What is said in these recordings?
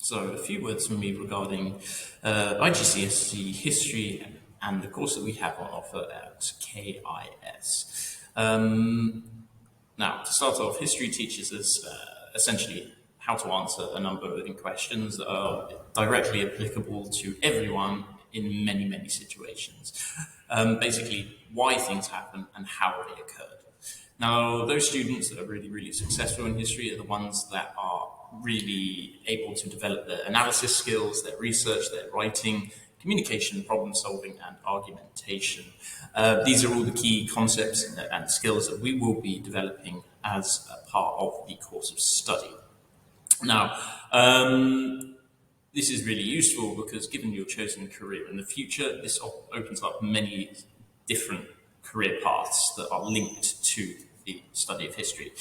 So a few words from me regarding IGCSE History and the course that we have on offer at KIS. Now, to start off, history teaches us essentially how to answer a number of questions that are directly applicable to everyone in many, many situations. Basically, why things happen and how they occurred. Now, those students that are really, really successful in history are the ones that are really able to develop their analysis skills, their research, their writing, communication, problem solving, and argumentation. These are all the key concepts and skills that we will be developing as a part of the course of study. Now, this is really useful because given your chosen career in the future, this opens up many different career paths that are linked to the study of history.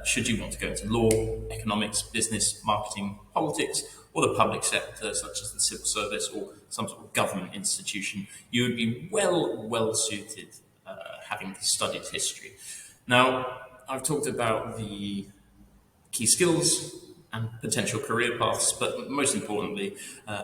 Should you want to go into law, economics, business, marketing, politics, or the public sector, such as the civil service or some sort of government institution, you would be well suited having studied history. Now, I've talked about the key skills and potential career paths, but most importantly,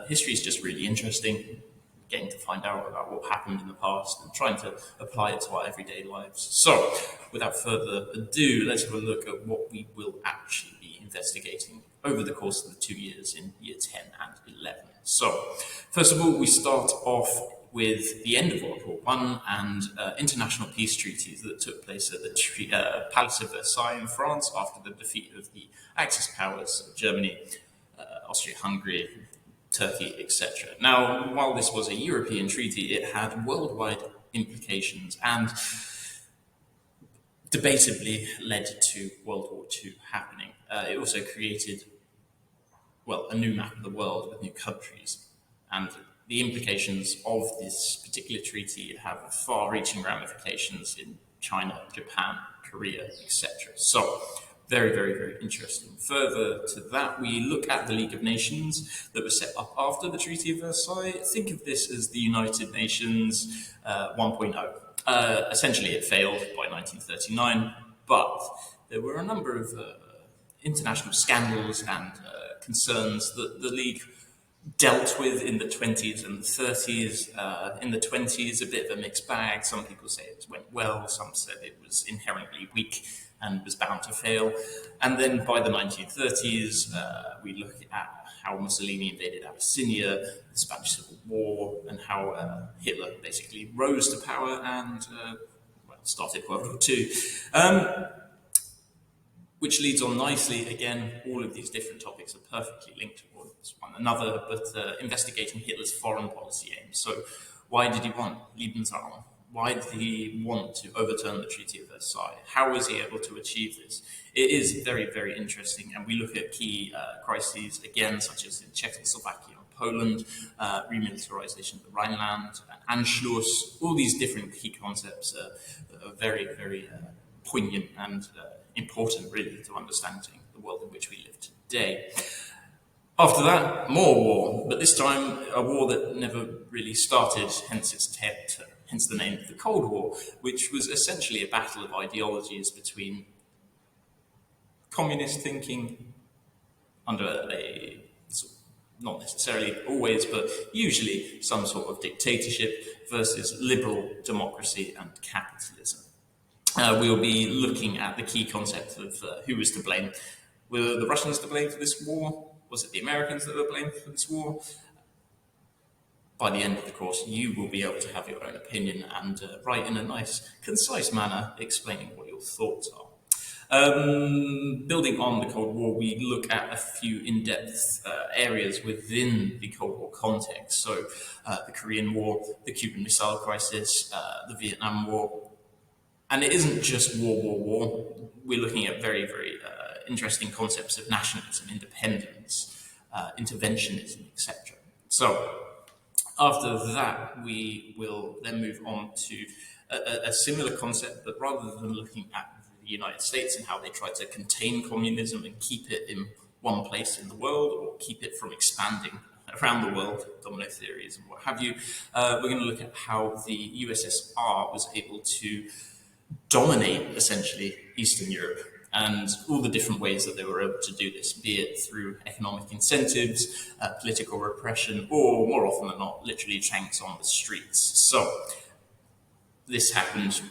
history is just really interesting. Getting to find out about what happened in the past and trying to apply it to our everyday lives. So, without further ado, let's have a look at what we will actually be investigating over the course of the 2 years in year 10 and 11. So, first of all, we start off with the end of World War I and international peace treaties that took place at the Palace of Versailles in France after the defeat of the Axis powers of Germany, Austria-Hungary, Turkey, etc. Now, while this was a European treaty, it had worldwide implications and debatably led to World War II happening. It also created, a new map of the world with new countries. And the implications of this particular treaty have far-reaching ramifications in China, Japan, Korea, etc. So, very interesting. Further to that, we look at the League of Nations that was set up after the Treaty of Versailles. Think of this as the United Nations 1.0. Essentially, it failed by 1939, but there were a number of international scandals and concerns that the League dealt with in the 20s and the 30s. In the 20s, a bit of a mixed bag. Some people say it went well, some said it was inherently weak and was bound to fail. And then by the 1930s, we look at how Mussolini invaded Abyssinia, the Spanish Civil War, and how Hitler basically rose to power and started World War II. Which leads on nicely, again, all of these different topics are perfectly linked to one another, but investigating Hitler's foreign policy aims. So why did he want Lebensraum? Why did he want to overturn the Treaty of Versailles? How was he able to achieve this? It is very interesting, and we look at key crises, again, such as in Czechoslovakia and Poland, remilitarization of the Rhineland, Anschluss. All these different key concepts are very poignant and important, really, to understanding the world in which we live today. After that, more war, but this time a war that never really started, hence the name of the Cold War, which was essentially a battle of ideologies between communist thinking under not necessarily always, but usually some sort of dictatorship versus liberal democracy and capitalism. We'll be looking at the key concept of who was to blame. Were the Russians to blame for this war? Was it the Americans that were blamed for this war? By the end of the course, you will be able to have your own opinion and write in a nice, concise manner explaining what your thoughts are. Building on the Cold War, we look at a few in-depth areas within the Cold War context. So the Korean War, the Cuban Missile Crisis, the Vietnam War. And it isn't just war. We're looking at very interesting concepts of nationalism, independence, interventionism, etc. So after that, we will then move on to a similar concept, but rather than looking at the United States and how they tried to contain communism and keep it in one place in the world or keep it from expanding around the world, domino theories and what have you, we're going to look at how the USSR was able to dominate, essentially, Eastern Europe and all the different ways that they were able to do this, be it through economic incentives, political repression, or more often than not, literally tanks on the streets. So this happened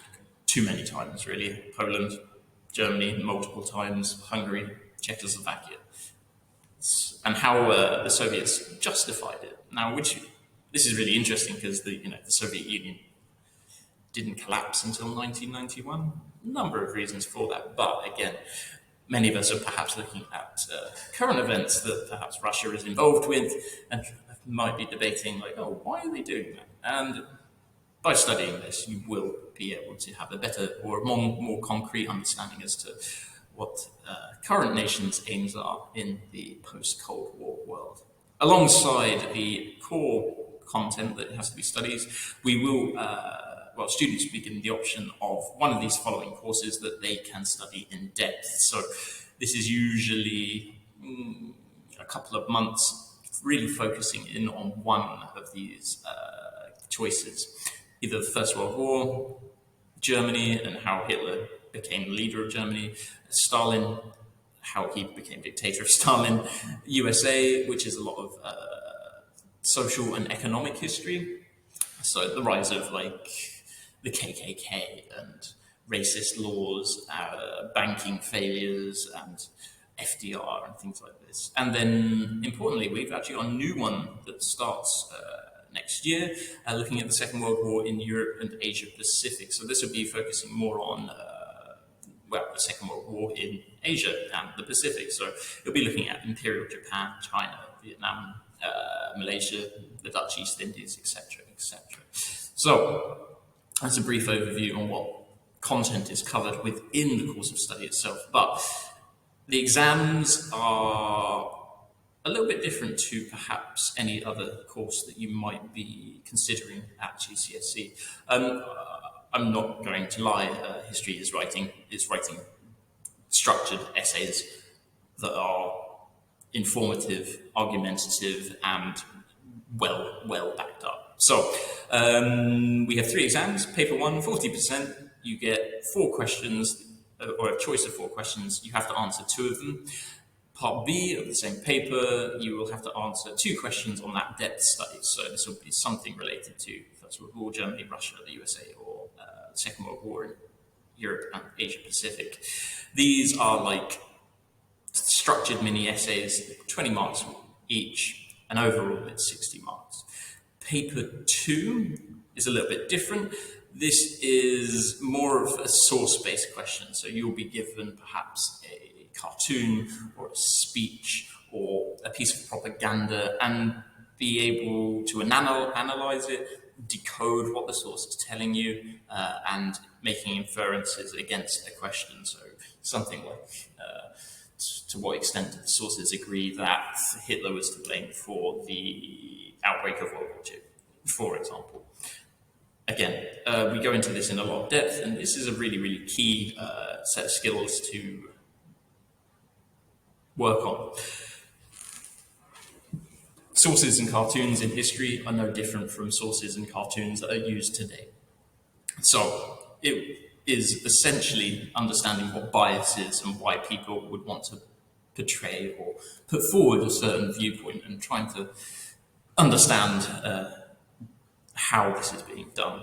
too many times, really. Poland, Germany, multiple times, Hungary, Czechoslovakia, and how the Soviets justified it. Now, this is really interesting because the Soviet Union didn't collapse until 1991. A number of reasons for that, but again, many of us are perhaps looking at current events that perhaps Russia is involved with, and might be debating like, oh, why are they doing that? And by studying this, you will be able to have a better or more concrete understanding as to what current nations' aims are in the post-Cold War world. Alongside the core content that has to be studied, we will, students will be given the option of one of these following courses that they can study in depth. So this is usually a couple of months, really focusing in on one of these choices. Either the First World War, Germany and how Hitler became the leader of Germany, Stalin, how he became dictator of Stalin, USA, which is a lot of social and economic history. So the rise of the KKK and racist laws, banking failures and FDR and things like this. And then importantly, we've actually got a new one that starts next year, looking at the Second World War in Europe and Asia Pacific. So this will be focusing more on the Second World War in Asia and the Pacific. So you'll be looking at Imperial Japan, China, Vietnam, Malaysia, the Dutch East Indies, etc., etc. So that's a brief overview on what content is covered within the course of study itself. But the exams are a little bit different to perhaps any other course that you might be considering at GCSE. I'm not going to lie, history is writing structured essays that are informative, argumentative, and well backed up. So we have 3 exams. Paper 1, 40%. You get 4 questions, or a choice of 4 questions. You have to answer 2 of them. Part B of the same paper, you will have to answer 2 questions on that depth study. So this will be something related to First World War, Germany, Russia, the USA, or the Second World War in Europe and Asia Pacific. These are structured mini essays, 20 marks each, and overall it's 60 marks. Paper 2 is a little bit different. This is more of a source-based question. So you'll be given perhaps a cartoon or a speech or a piece of propaganda and be able to analyze it, decode what the source is telling you, and making inferences against a question. So something like, to what extent did the sources agree that Hitler was to blame for the outbreak of World War II, for example. Again, we go into this in a lot of depth, and this is a really, really key set of skills to work on. Sources and cartoons in history are no different from sources and cartoons that are used today. So it is essentially understanding what bias is and why people would want to portray or put forward a certain viewpoint and trying to understand how this is being done.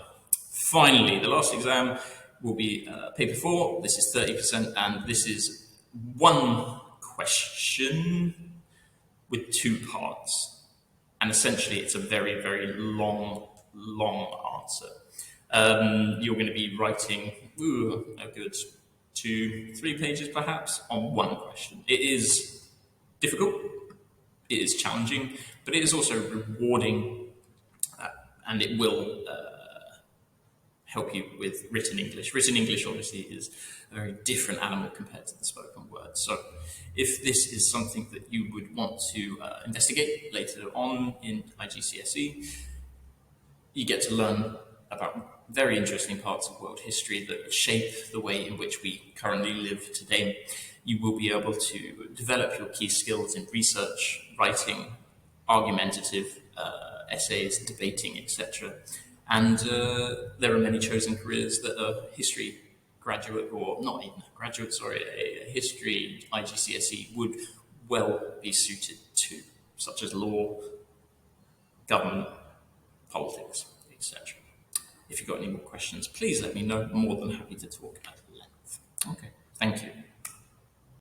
Finally, the last exam will be paper 4. This is 30%, and this is 1 question with 2 parts. And essentially, it's a very, very long answer. You're going to be writing, a good 2-3 pages perhaps on 1 question. It is difficult, it is challenging, but it is also rewarding, and it will help you with written English. Written English obviously is a very different animal compared to the spoken word. So if this is something that you would want to investigate later on in IGCSE, you get to learn about very interesting parts of world history that shape the way in which we currently live today. You will be able to develop your key skills in research, writing, argumentative essays, debating, etc. And there are many chosen careers that are history graduate, or not even a graduate, sorry, a history IGCSE would well be suited to, such as law, government, politics, etc. If you've got any more questions, please let me know. I'm more than happy to talk at length. Okay, thank you.